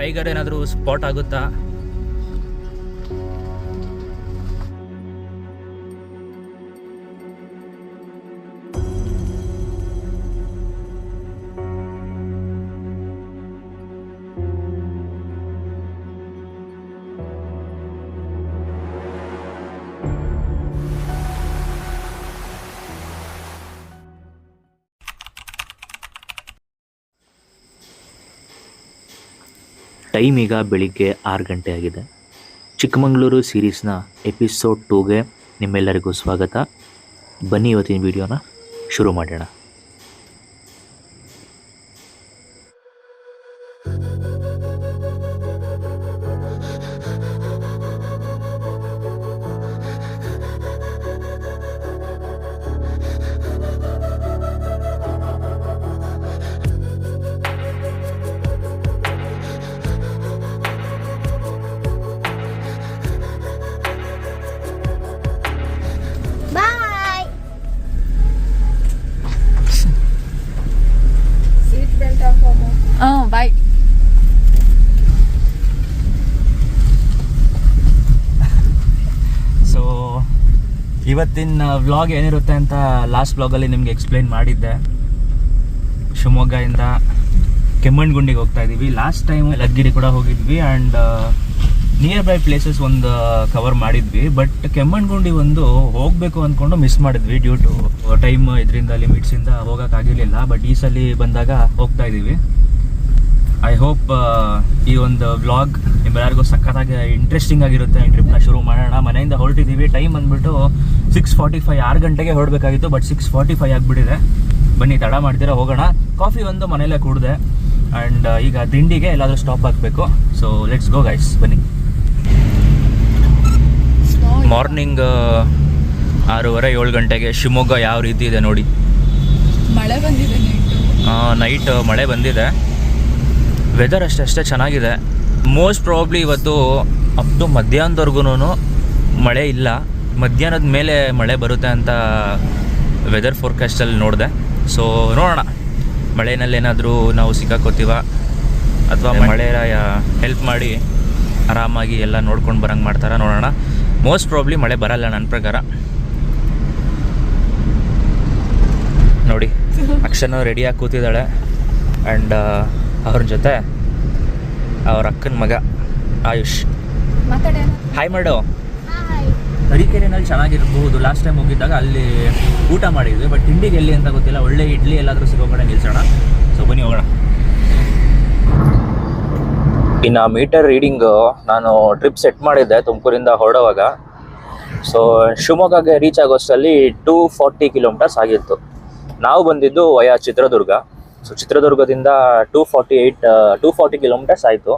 Tiger ಏನಾದರೂ spot ಆಗುತ್ತಾ. Time ಈಗ ಬೆಳಿಗ್ಗೆ 6 ಗಂಟೆ ಆಗಿದೆ. ಚಿಕ್ಕಮಗಳೂರು ಸೀರೀಸ್ನ ಎಪಿಸೋಡ್ 2ಗೆ ನಿಮ್ಮೆಲ್ಲರಿಗೂ ಸ್ವಾಗತ. ಬನ್ನಿ ಇವತ್ತಿನ ವಿಡಿಯೋನ ಶುರು ಮಾಡೋಣ. ಬಾಯ್. ಸೊ ಇವತ್ತಿನ ವ್ಲಾಗ್ ಏನಿರುತ್ತೆ ಅಂತ ಲಾಸ್ಟ್ ವ್ಲಾಗಲ್ಲಿ ನಿಮಗೆ ಎಕ್ಸ್ಪ್ಲೈನ್ ಮಾಡಿದ್ದೆ. ಶಿವಮೊಗ್ಗದಿಂದ ಕೆಮ್ಮಣ್ಣಗುಂಡಿಗೆ ಹೋಗ್ತಾ ಇದ್ದೀವಿ. ಲಾಸ್ಟ್ ಟೈಮ್ ಲಗ್ಗಿರಿ ಕೂಡ ಹೋಗಿದ್ವಿ ಆ್ಯಂಡ್ ನಿಯರ್ ಬೈ ಪ್ಲೇಸಸ್ ಒಂದು ಕವರ್ ಮಾಡಿದ್ವಿ. ಬಟ್ ಕೆಮ್ಮಣ್ಣಗುಂಡಿ ಒಂದು ಹೋಗಬೇಕು ಅಂದ್ಕೊಂಡು ಮಿಸ್ ಮಾಡಿದ್ವಿ ಡ್ಯೂ ಟು ಟೈಮ್ ಇದರಿಂದ ಲಿಮಿಟ್ಸಿಂದ ಹೋಗೋಕ್ಕಾಗಿರಲಿಲ್ಲ. ಬಟ್ ಈ ಸಲ ಬಂದಾಗ ಹೋಗ್ತಾ ಇದ್ದೀವಿ. ಐ ಹೋಪ್ ಈ ಒಂದು ವ್ಲಾಗ್ ನಿಮ್ಮೆಲ್ಲರಿಗೂ ಸಖತ್ತಾಗಿ ಇಂಟ್ರೆಸ್ಟಿಂಗ್ ಆಗಿರುತ್ತೆ. ಈ ಟ್ರಿಪ್ನ ಶುರು ಮಾಡೋಣ. ಮನೆಯಿಂದ ಹೊರಟಿದ್ದೀವಿ. ಟೈಮ್ ಬಂದುಬಿಟ್ಟು 6:45, 6 ಗಂಟೆಗೆ ಹೊರಡಬೇಕಾಗಿತ್ತು. ಬಟ್ 6:45 ಆಗಿಬಿಟ್ಟಿದೆ. ಬನ್ನಿ, ತಡ ಮಾಡ್ತೀರಾ, ಹೋಗೋಣ. ಕಾಫಿ ಒಂದು ಮನೆಯಲ್ಲೇ ಕುಡಿದೆ ಆ್ಯಂಡ್ ಈಗ ತಿಂಡಿಗೆ ಎಲ್ಲಾದರೂ ಸ್ಟಾಪ್ ಆಗಬೇಕು. ಸೊ ಲೆಟ್ಸ್ ಗೋ ಗೈಸ್, ಬನ್ನಿ. ಮಾರ್ನಿಂಗ್ 6:30, 7 ಗಂಟೆಗೆ ಶಿವಮೊಗ್ಗ ಯಾವ ರೀತಿ ಇದೆ ನೋಡಿ. ಮಳೆ ಬಂದಿದೆ. ನೈಟ್ ಮಳೆ ಬಂದಿದೆ. ವೆದರ್ ಅಷ್ಟೇ ಚೆನ್ನಾಗಿದೆ. ಮೋಸ್ಟ್ ಪ್ರಾಬ್ಲಿ ಇವತ್ತು ಅಪ್ ಟು ಮಧ್ಯಾಹ್ನದವರೆಗೂ ಮಳೆ ಇಲ್ಲ. ಮಧ್ಯಾಹ್ನದ ಮೇಲೆ ಮಳೆ ಬರುತ್ತೆ ಅಂತ ವೆದರ್ ಫೋರ್ಕಾಸ್ಟಲ್ಲಿ ನೋಡಿದೆ. ಸೊ ನೋಡೋಣ, ಮಳೆಯಲ್ಲಿ ಏನಾದರೂ ನಾವು ಸಿಕ್ಕಾಕೋತೀವ ಅಥವಾ ಮಳೆ ಹೆಲ್ಪ್ ಮಾಡಿ ಆರಾಮಾಗಿ ಎಲ್ಲ ನೋಡ್ಕೊಂಡು ಬರಂಗೆ ಮಾಡ್ತಾರ, ನೋಡೋಣ. ಮೋಸ್ಟ್ ಪ್ರಾಬ್ಲಿ ಮಳೆ ಬರಲ್ಲ ನನ್ನ ಪ್ರಕಾರ. ನೋಡಿ, ಅಕ್ಷನ ರೆಡಿಯಾಗಿ ಕೂತಿದ್ದಾಳೆ ಆ್ಯಂಡ್ ಅವ್ರ ಜೊತೆ ಅವ್ರ ಅಕ್ಕನ ಮಗ ಆಯುಷ್. ಹಾಯ್ ಮಾಡು. ತರೀಕೆರೆನಲ್ಲಿ ಚೆನ್ನಾಗಿರಬಹುದು. ಲಾಸ್ಟ್ ಟೈಮ್ ಹೋಗಿದ್ದಾಗ ಅಲ್ಲಿ ಊಟ ಮಾಡಿದ್ವಿ. ಬಟ್ ತಿಂಡಿಗೆ ಎಲ್ಲಿ ಅಂತ ಗೊತ್ತಿಲ್ಲ. ಒಳ್ಳೆ ಇಡ್ಲಿ ಎಲ್ಲಾದರೂ ಸಿಗೋ ಕಡೆ ನಿಲ್ಸೋಣ. ಸೊ ಬನ್ನಿ, ಹೋಗೋಣ. ಇನ್ನು ಮೀಟರ್ ರೀಡಿಂಗು ನಾನು ಟ್ರಿಪ್ ಸೆಟ್ ಮಾಡಿದ್ದೆ ತುಮಕೂರಿಂದ ಹೊರಡುವಾಗ. ಸೊ ಶಿವಮೊಗ್ಗಗೆ ರೀಚ್ ಆಗೋಷ್ಟರಲ್ಲಿ 240 ಕಿಲೋಮೀಟರ್ಸ್ ಆಗಿತ್ತು. ನಾವು ಬಂದಿದ್ದು ವಯಾ ಚಿತ್ರದುರ್ಗ. ಸೊ ಚಿತ್ರದುರ್ಗದಿಂದ 240 ಕಿಲೋಮೀಟರ್ಸ್ ಆಯಿತು.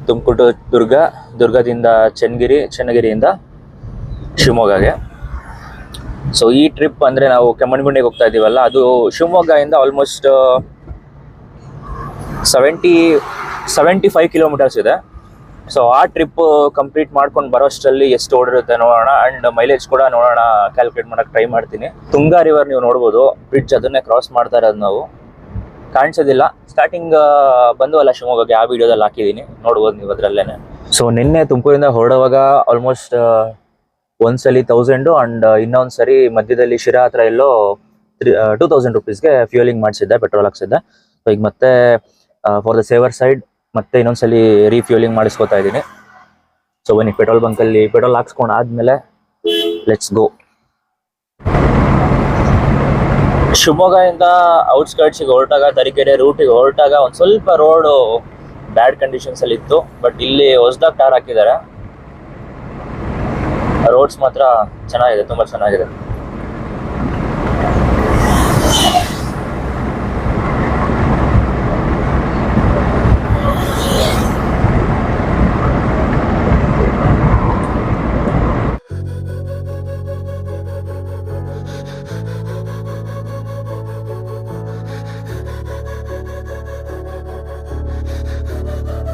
ತುಮಕೂರು ದುರ್ಗದಿಂದ ಚನ್ನಗಿರಿಯಿಂದ ಶಿವಮೊಗ್ಗಗೆ. ಸೊ ಈ ಟ್ರಿಪ್ ಅಂದರೆ ನಾವು ಕೆಮ್ಮಣ್ಣಗುಂಡಿಗೆ ಹೋಗ್ತಾ ಇದ್ದೀವಲ್ಲ, ಅದು ಶಿವಮೊಗ್ಗದಿಂದ ಆಲ್ಮೋಸ್ಟ್ 75 ಕಿಲೋಮೀಟರ್ಸ್ ಇದೆ. ಸೊ ಆ ಟ್ರಿಪ್ ಕಂಪ್ಲೀಟ್ ಮಾಡ್ಕೊಂಡು ಬರೋಷ್ಟರಲ್ಲಿ ಎಷ್ಟು ಓಡಿರುತ್ತೆ ನೋಡೋಣ. ಆ್ಯಂಡ್ ಮೈಲೇಜ್ ಕೂಡ ನೋಡೋಣ, ಕ್ಯಾಲ್ಕುಲೇಟ್ ಮಾಡೋಕ್ಕೆ ಟ್ರೈ ಮಾಡ್ತೀನಿ. ತುಂಗಾ ರಿವರ್ ನೀವು ನೋಡ್ಬೋದು, ಬ್ರಿಡ್ಜ್ ಅದನ್ನೇ ಕ್ರಾಸ್ ಮಾಡ್ತಾ ಇರೋದು ನಾವು. ಕಾಣಿಸೋದಿಲ್ಲ. ಸ್ಟಾರ್ಟಿಂಗ್ ಬಂದುವಲ್ಲ ಶಿವಮೊಗ್ಗಕ್ಕೆ, ಆ ವಿಡಿಯೋದಲ್ಲಿ ಹಾಕಿದ್ದೀನಿ, ನೋಡ್ಬೋದು ನೀವು ಅದರಲ್ಲೇ. ಸೊ ನಿನ್ನೆ ತುಮಕೂರಿಂದ ಹೊರಡುವಾಗ ಆಲ್ಮೋಸ್ಟ್ ಒಂದ್ಸಲಿ 1000 ಆ್ಯಂಡ್ ಇನ್ನೊಂದು ಸರಿ ಮಧ್ಯದಲ್ಲಿ ಶಿರಾ ಹತ್ರ ಎಲ್ಲೋ 2000 ರುಪೀಸ್ಗೆ ಫ್ಯೂಲಿಂಗ್ ಮಾಡಿಸಿದ್ದೆ, ಪೆಟ್ರೋಲ್ ಹಾಕ್ಸಿದ್ದೆ. ಸೊ ಈಗ ಮತ್ತೆ ಫಾರ್ ದ ಸೇವರ್ ಸೈಡ್ ಮತ್ತೆ ಇನ್ನೊಂದ್ಸಲಿ ರೀಫ್ಯೂಲಿಂಗ್ ಮಾಡಿಸ್ಕೊತಾ ಇದ್ದೀನಿ. ಸೊ ಬನ್ನಿ, ಪೆಟ್ರೋಲ್ ಬಂಕಲ್ಲಿ ಪೆಟ್ರೋಲ್ ಹಾಕ್ಸ್ಕೊಂಡು ಆದಮೇಲೆ ಲೆಟ್ಸ್ ಗೋ. ಶಿವಮೊಗ್ಗದಿಂದ ಔಟ್ಸ್ಕರ್ಟ್ಸಿಗೆ ಹೊರಟಾಗ, ತರೀಕೆರೆ ರೂಟಿಗೆ ಹೊರಟಾಗ ಒಂದು ಸ್ವಲ್ಪ ರೋಡು ಬ್ಯಾಡ್ ಕಂಡೀಷನ್ಸಲ್ಲಿ ಇತ್ತು. ಬಟ್ ಇಲ್ಲಿ ಹೊಸದಾಗಿ ಟಾರ್ ಹಾಕಿದ್ದಾರೆ. ರೋಡ್ಸ್ ಮಾತ್ರ ಚೆನ್ನಾಗಿದೆ, ತುಂಬ ಚೆನ್ನಾಗಿದೆ.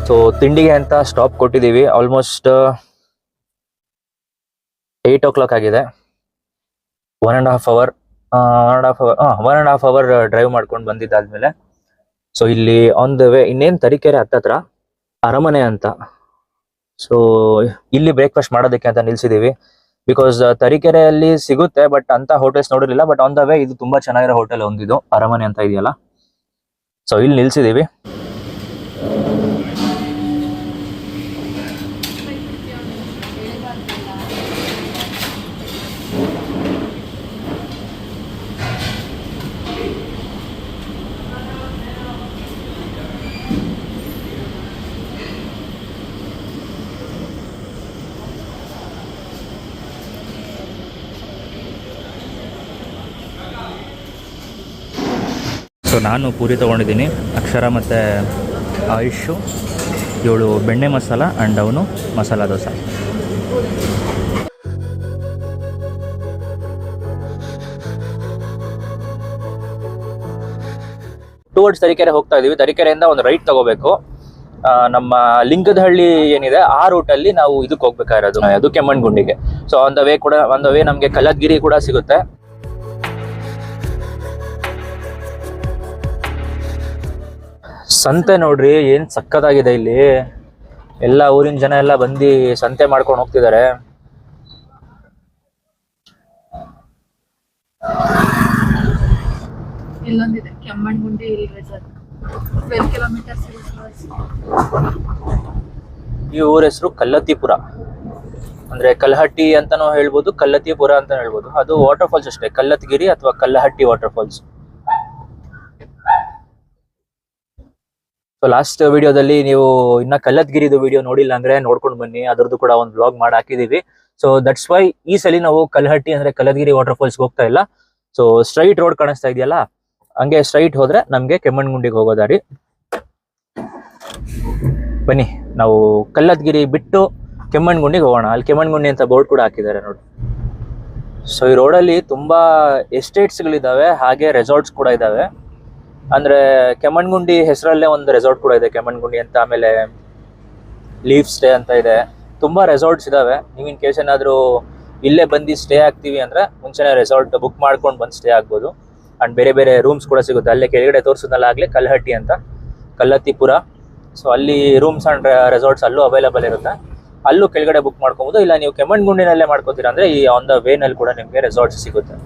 ಸೊ ತಿಂಡಿಗೆ ಅಂತ ಸ್ಟಾಪ್ ಕೊಟ್ಟಿದ್ದೀವಿ. ಆಲ್ಮೋಸ್ಟ್ 8 o'clock ಆಗಿದೆ. 1.5 ಅವರ್ ಡ್ರೈವ್ ಮಾಡ್ಕೊಂಡು ಬಂದಿದ್ದಾದ್ಮೇಲೆ ಸೊ ಇಲ್ಲಿ ಆನ್ ದ ವೇ ಇನ್ನೇನು ತರೀಕೆರೆ ಹತ್ತತ್ರ ಅರಮನೆ ಅಂತ. ಸೊ ಇಲ್ಲಿ ಬ್ರೇಕ್ಫಾಸ್ಟ್ ಮಾಡೋದಕ್ಕೆ ಅಂತ ನಿಲ್ಸಿದೀವಿ. ಬಿಕಾಸ್ ತರೀಕೆರೆಯಲ್ಲಿ ಸಿಗುತ್ತೆ, ಬಟ್ ಅಂತ ಹೋಟೆಲ್ಸ್ ನೋಡಿರಲಿಲ್ಲ. ಬಟ್ ಆನ್ ದ ವೇ ಇದು ತುಂಬಾ ಚೆನ್ನಾಗಿರೋ ಹೋಟೆಲ್ ಒಂದಿದು, ಅರಮನೆ ಅಂತ ಇದೆಯಲ್ಲ. ಸೊ ಇಲ್ಲಿ ನಿಲ್ಸಿದೀವಿ. ಸೊ ನಾನು ಪೂರಿ ತೊಗೊಂಡಿದ್ದೀನಿ, ಅಕ್ಷರ ಮತ್ತು ಆಯುಷು, ಇವಳು ಬೆಣ್ಣೆ ಮಸಾಲ ಆ್ಯಂಡ್ ಅವನು ಮಸಾಲ ದೋಸೆ. ಟುವರ್ಡ್ಸ್ ತರೀಕೆರೆ ಹೋಗ್ತಾ ಇದೀವಿ. ತರೀಕೆರೆಯಿಂದ ಒಂದು ರೈಟ್ ತಗೋಬೇಕು. ನಮ್ಮ ಲಿಂಗದಹಳ್ಳಿ ಏನಿದೆ ಆ ರೂಟಲ್ಲಿ ನಾವು ಇದಕ್ಕೆ ಹೋಗ್ಬೇಕಾಗಿರೋದು, ಅದು ಕೆಮ್ಮಣ್ಗುಂಡಿಗೆ. ಸೊ ಆನ್ ದ ವೇ ನಮಗೆ ಕಲ್ಲತ್ಗಿರಿ ಕೂಡ ಸಿಗುತ್ತೆ. ಸಂತೆ ನೋಡ್ರಿ ಏನ್ ಸಕ್ಕತ್ತಾಗಿದೆ. ಇಲ್ಲಿ ಎಲ್ಲ ಊರಿನ ಜನ ಎಲ್ಲ ಬಂದು ಸಂತೆ ಮಾಡ್ಕೊಂಡು ಹೋಗ್ತಿದ್ದಾರೆ. ಇಲ್ಲೊಂದಿದೆ ಕೆಮ್ಮಣ್ಗುಂಡಿ ರೆಸಾರ್ಟ್, 12 ಕಿಲೋಮೀಟರ್ಸ್. ಈ ಊರ ಹೆಸರು ಕಲ್ಲತ್ತಿಪುರ, ಅಂದ್ರೆ ಕಲ್ಲಹಟ್ಟಿ ಅಂತಾನೂ ಹೇಳ್ಬೋದು, ಕಲ್ಲತ್ತಿಪುರ ಅಂತ ಹೇಳ್ಬೋದು. ಅದು ವಾಟರ್ ಫಾಲ್ಸ್ ಅಷ್ಟೇ, ಕಲ್ಲತ್ಗಿರಿ ಅಥವಾ ಕಲ್ಲಹಟ್ಟಿ ವಾಟರ್ ಫಾಲ್ಸ್. ಸೊ ಲಾಸ್ಟ್ ವಿಡಿಯೋದಲ್ಲಿ ನೀವು ಇನ್ನ ಕಲ್ಲತ್ಗಿರಿದು ವಿಡಿಯೋ ನೋಡಿಲ್ಲ ಅಂದ್ರೆ ನೋಡ್ಕೊಂಡು ಬನ್ನಿ, ಅದರದ್ದು ಕೂಡ ಒಂದು ಬ್ಲಾಗ್ ಮಾಡಿ ಹಾಕಿದೀವಿ. ಸೊ ದಟ್ಸ್ ವೈ ಈ ಸಲ ನಾವು ಕಲ್ಲಹಟ್ಟಿ ಅಂದ್ರೆ ಕಲ್ಲತ್ಗಿರಿ ವಾಟರ್ ಫಾಲ್ಸ್ ಹೋಗ್ತಾ ಇಲ್ಲ. ಸೊ ಸ್ಟ್ರೈಟ್ ರೋಡ್ ಕಾಣಿಸ್ತಾ ಇದೆಯಲ್ಲ, ಹಂಗೆ ಸ್ಟ್ರೈಟ್ ಹೋದ್ರೆ ನಮ್ಗೆ ಕೆಮ್ಮಣ್ಗುಂಡಿಗೆ ಹೋಗೋ ದಾರಿ. ಬನ್ನಿ ನಾವು ಕಲ್ಲತ್ಗಿರಿ ಬಿಟ್ಟು ಕೆಮ್ಮಣ್ಗುಂಡಿಗೆ ಹೋಗೋಣ. ಅಲ್ಲಿ ಕೆಮ್ಮಣ್ಗುಂಡಿ ಅಂತ ಬೋರ್ಡ್ ಕೂಡ ಹಾಕಿದ್ದಾರೆ ನೋಡಿ. ಸೊ ಈ ರೋಡಲ್ಲಿ ತುಂಬಾ ಎಸ್ಟೇಟ್ಸ್ಗಳಿದಾವೆ, ಹಾಗೆ ರೆಸಾರ್ಟ್ಸ್ ಕೂಡ ಇದಾವೆ. ಅಂದ್ರೆ ಕೆಮ್ಮಣ್ಗುಂಡಿ ಹೆಸರಲ್ಲೇ ಒಂದು ರೆಸಾರ್ಟ್ ಕೂಡ ಇದೆ, ಕೆಮ್ಮಣ್ಗುಂಡಿ ಅಂತ. ಆಮೇಲೆ ಲೀಫ್ ಸ್ಟೇ ಅಂತ ಇದೆ. ತುಂಬಾ ರೆಸಾರ್ಟ್ಸ್ ಇದಾವೆ. ನೀವು ಇನ್ ಕೇಸ್ ಏನಾದ್ರು ಇಲ್ಲೇ ಬಂದು ಸ್ಟೇ ಆಗ್ತೀವಿ ಅಂದ್ರೆ ಮುಂಚೆನೆ ರೆಸಾರ್ಟ್ ಬುಕ್ ಮಾಡ್ಕೊಂಡು ಬಂದು ಸ್ಟೇ ಆಗ್ಬೋದು. ಅಂಡ್ ಬೇರೆ ಬೇರೆ ರೂಮ್ಸ್ ಕೂಡ ಸಿಗುತ್ತೆ. ಅಲ್ಲೇ ಕೆಳಗಡೆ ತೋರಿಸೋದಲ್ಲ ಆಗ್ಲೇ ಕಲ್ಲಹಟ್ಟಿ ಅಂತ, ಕಲ್ಲತ್ತಿಪುರ. ಸೊ ಅಲ್ಲಿ ರೂಮ್ಸ್ ಅಂಡ್ ರೆಸಾರ್ಟ್ಸ್ ಅಲ್ಲೂ ಅವೈಲೇಬಲ್ ಇರುತ್ತೆ. ಅಲ್ಲೂ ಕೆಳಗಡೆ ಬುಕ್ ಮಾಡ್ಕೊಬೋದು. ಇಲ್ಲ ನೀವು ಕೆಮ್ಮಣ್ಗುಂಡಿನಲ್ಲೇ ಮಾಡ್ಕೋತೀರಾ ಅಂದ್ರೆ ಈ ಆನ್ ದ ವೇನಲ್ಲಿ ಕೂಡ ನಿಮಗೆ ರೆಸಾರ್ಟ್ಸ್ ಸಿಗುತ್ತೆ.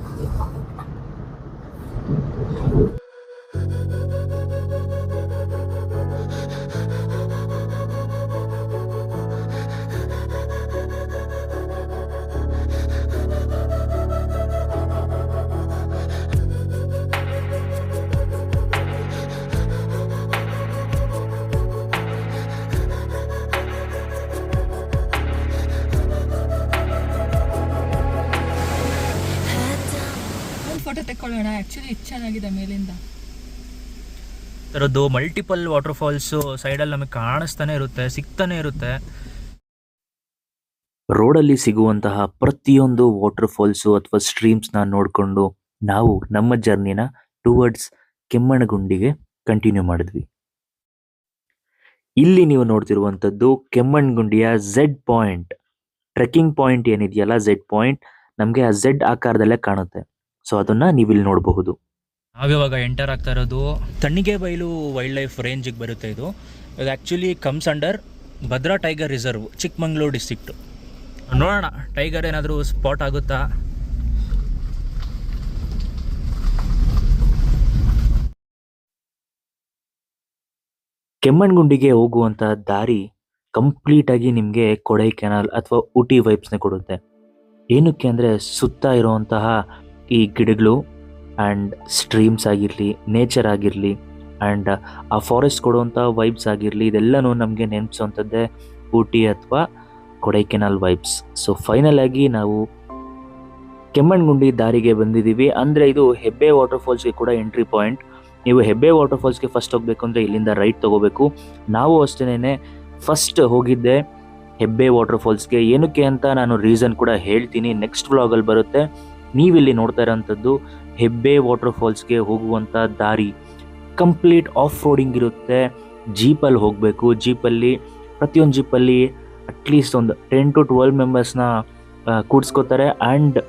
ಫೋಟೋ ತೆಕ್ಕೊಳ್ಳೋಣ. ಆಕ್ಚುಲಿ ಇದು ಚೆನ್ನಾಗಿದೆ ಮೇಲಿಂದ. ಥರದ್ದು ಮಲ್ಟಿಪಲ್ ವಾಟರ್ ಫಾಲ್ಸ್ ಸೈಡಲ್ಲಿ ನಮಗೆ ಕಾಣಿಸ್ತಾನೆ ಇರುತ್ತೆ, ಸಿಗ್ತಾನೆ ಇರುತ್ತೆ. ರೋಡಲ್ಲಿ ಸಿಗುವಂತಹ ಪ್ರತಿಯೊಂದು ವಾಟರ್ ಫಾಲ್ಸು ಅಥವಾ ಸ್ಟ್ರೀಮ್ಸ್ನ ನೋಡಿಕೊಂಡು ನಾವು ನಮ್ಮ ಜರ್ನಿನ ಟುವರ್ಡ್ಸ್ ಕೆಮ್ಮಣ್ಣಗುಂಡಿಗೆ ಕಂಟಿನ್ಯೂ ಮಾಡಿದ್ವಿ. ಇಲ್ಲಿ ನೀವು ನೋಡ್ತಿರುವಂಥದ್ದು ಕೆಮ್ಮಣ್ಗುಂಡಿಯ ಝೆಡ್ ಪಾಯಿಂಟ್, ಟ್ರೆಕ್ಕಿಂಗ್ ಪಾಯಿಂಟ್ ಏನಿದೆಯಲ್ಲ, ಝೆಡ್ ಪಾಯಿಂಟ್ ನಮಗೆ ಆ ಝೆಡ್ ಆಕಾರದಲ್ಲೇ ಕಾಣುತ್ತೆ. ಸೊ ಅದನ್ನ ನೀವಿಲ್ಲಿ ನೋಡಬಹುದು. ನಾವಿವಾಗ ಎಂಟರ್ ಆಗ್ತಾ ಇರೋದು ತಣ್ಣಿಗೆಬೈಲು ವೈಲ್ಡ್ ಲೈಫ್ ರೇಂಜಿಗೆ ಬರುತ್ತೆ. ಇದು actually comes under Bhadra tiger reserve, Chikmagalur district. ನೋಡೋಣ ಟೈಗರ್ ಏನಾದರೂ ಸ್ಪಾಟ್ ಆಗುತ್ತಾ. ಕೆಮ್ಮಣ್ಗುಂಡಿಗೆ ಹೋಗುವಂಥ ದಾರಿ ಕಂಪ್ಲೀಟಾಗಿ ನಿಮಗೆ ಕೊಡೈಕೆನಾಲ್ ಅಥವಾ ಊಟಿ ವೈಬ್ಸ್ನ ಕೊಡುತ್ತೆ. ಏನಕ್ಕೆ ಅಂದರೆ ಸುತ್ತ ಇರುವಂತಹ ಈ ಗಿಡಗಳು ಆ್ಯಂಡ್ ಸ್ಟ್ರೀಮ್ಸ್ ಆಗಿರಲಿ, ನೇಚರ್ ಆಗಿರಲಿ, ಆ್ಯಂಡ್ ಆ ಫಾರೆಸ್ಟ್ ಕೊಡುವಂಥ ವೈಬ್ಸ್ ಆಗಿರಲಿ, ಇದೆಲ್ಲನೂ ನಮಗೆ ನೆನಪಿಸುವಂಥದ್ದೇ ಊಟಿ ಅಥವಾ ಕೊಡೈಕೆನಾಲ್ ವೈಬ್ಸ್. ಸೊ ಫೈನಲ್ ಆಗಿ ನಾವು ಕೆಮ್ಮಣ್ಗುಂಡಿ ದಾರಿಗೆ ಬಂದಿದ್ದೀವಿ. ಅಂದರೆ ಇದು ಹೆಬ್ಬೆ ವಾಟರ್ ಫಾಲ್ಸ್ಗೆ ಕೂಡ ಎಂಟ್ರಿ ಪಾಯಿಂಟ್. ನೀವು ಹೆಬ್ಬೆ ವಾಟರ್ ಫಾಲ್ಸ್ಗೆ ಫಸ್ಟ್ ಹೋಗಬೇಕು ಅಂದರೆ ಇಲ್ಲಿಂದ ರೈಟ್ ತೊಗೋಬೇಕು. ನಾವು ಅಷ್ಟೇನೆ ಫಸ್ಟ್ ಹೋಗಿದ್ದೆ ಹೆಬ್ಬೆ ವಾಟರ್ ಫಾಲ್ಸ್ಗೆ. ಏನಕ್ಕೆ ಅಂತ ನಾನು ರೀಸನ್ ಕೂಡ ಹೇಳ್ತೀನಿ, ನೆಕ್ಸ್ಟ್ ವ್ಲಾಗಲ್ಲಿ ಬರುತ್ತೆ. ನೀವಿಲ್ಲಿ ನೋಡ್ತಾ ಇರೋಂಥದ್ದು ಹೆಬ್ಬೆ ವಾಟರ್ ಫಾಲ್ಸ್ಗೆ ಹೋಗುವಂಥ ದಾರಿ ಕಂಪ್ಲೀಟ್ ಆಫ್ ರೋಡಿಂಗ್ ಇರುತ್ತೆ. ಜೀಪಲ್ಲಿ ಹೋಗಬೇಕು. ಜೀಪಲ್ಲಿ ಪ್ರತಿಯೊಂದು ಜೀಪಲ್ಲಿ ಅಟ್ಲೀಸ್ಟ್ ಒಂದು 10 to 12 ಮೆಂಬರ್ಸ್ನ ಕೂಡಿಸ್ಕೋತಾರೆ. ಆ್ಯಂಡ್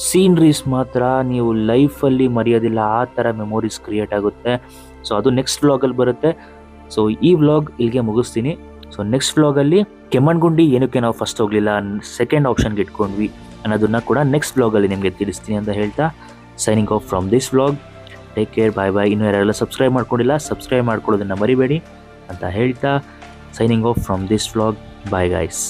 ಸೀನ್ರೀಸ್ ಮಾತ್ರ ನೀವು ಲೈಫಲ್ಲಿ ಮರೆಯೋದಿಲ್ಲ, ಆ ಥರ ಮೆಮೊರೀಸ್ ಕ್ರಿಯೇಟ್ ಆಗುತ್ತೆ. ಸೊ ಅದು ನೆಕ್ಸ್ಟ್ ವ್ಲಾಗಲ್ಲಿ ಬರುತ್ತೆ. ಸೊ ಈ ವ್ಲಾಗ್ ಇಲ್ಲಿಗೆ ಮುಗಿಸ್ತೀನಿ. ಸೊ ನೆಕ್ಸ್ಟ್ ವ್ಲಾಗಲ್ಲಿ ಕೆಮ್ಮಣ್ಗುಂಡಿ ಏನಕ್ಕೆ ನಾವು ಫಸ್ಟ್ ಹೋಗಲಿಲ್ಲ, ಸೆಕೆಂಡ್ ಆಪ್ಷನ್ಗೆ ಇಟ್ಕೊಂಡ್ವಿ ಅನ್ನೋದನ್ನ ಕೂಡ ನೆಕ್ಸ್ಟ್ ವ್ಲಾಗಲ್ಲಿ ನಿಮಗೆ ತಿಳಿಸ್ತೀನಿ ಅಂತ ಹೇಳ್ತಾ signing off from this vlog. Take care, bye bye. ಇನ್ನೂ ಯಾರೆಲ್ಲ ಸಬ್ಸ್ಕ್ರೈಬ್ ಮಾಡ್ಕೊಂಡಿಲ್ಲ ಸಬ್ಸ್ಕ್ರೈಬ್ ಮಾಡ್ಕೊಳ್ಳೋದನ್ನು ಮರಿಬೇಡಿ ಅಂತ ಹೇಳ್ತಾ signing off from this vlog. Bye guys.